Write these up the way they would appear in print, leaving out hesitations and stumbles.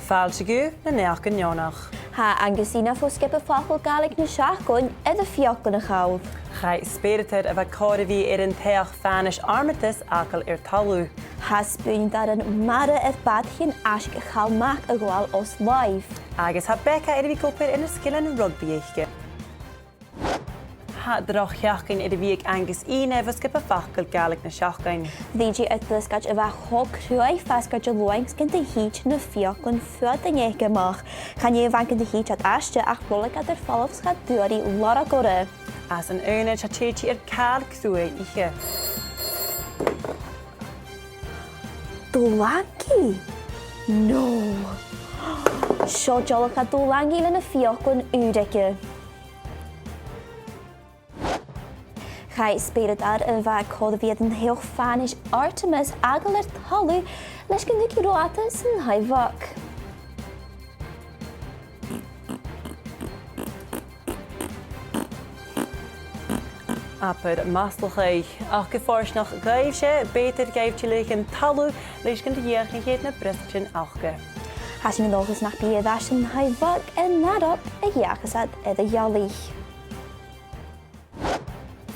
Aiseagan na Neònach Neònach. Ha angusina fo skippe fachel galig na seachgoin a fiochan na chawl. Chai spirited a bheith códaí an teach fanis armatas acal talú. Ha Spùinneadairean mara badchin ask ChalMac a gháil os live. Agus ha Becca bhí cópir ina skillan rugby éige. Ha drochheachcin bhíag agus ine bh skippe fachil galig na seachgain. Dhíji uitblisgad a bheith chocrúi fasgad a loings gyn dy hyd na fiochan fuad yn eich gymach. Chan ie fan gyn dy hyd at astia ach rolig ad yr falofsgad dwari lora gore. As an owner chatiti cael crwy ihe. Dwlangi? No. Sio jolog a dwlangi yn y fiochan ywdege. Chai spirited a bheith códaíad an heoch fanis Artemis agal talú leis go nuci roata san haimhach. Apud maslachai ach go fárs nach gaibh sé beter gaibh tiile an talú leis go dhéachnahéad na bristin achge. Has sin nógus nach bíad as san haimhach en nadop a dheachasad a dhealaí.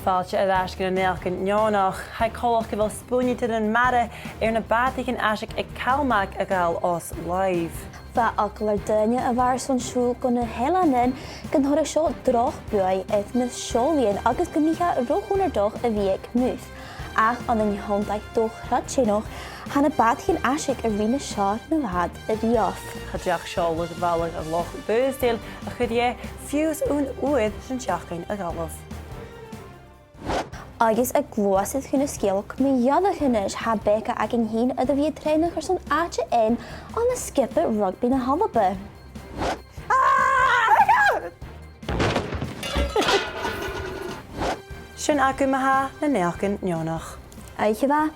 Fáilte a Aiseagan Neònach Neònach, ha cólach go bhfuil Spùinneadairean mara na bátaigh Aiseagan ag Calmac a gáil os live. Fa aglar dynia a bhar son siúl go na helanin gan thora seo droch buai eith na siolíon agus gymícha rochúnar doch a bhíag múth. Ach an yn hondaich doch ratsénoch han a badchin Aiseagan a rina seo na bhad a riof. Chadiach seolach bhalag a loch bősdéil a chudé fios ún uad sin seachgain a gáilh. Agus a glóasid chun a scéalach mi iadachannis ha Becca ag an hín a bhí trénach ar son áte in an na skippe rugby na ALBA. Sin acu maithe na Neònach Neònach. Aiche ba?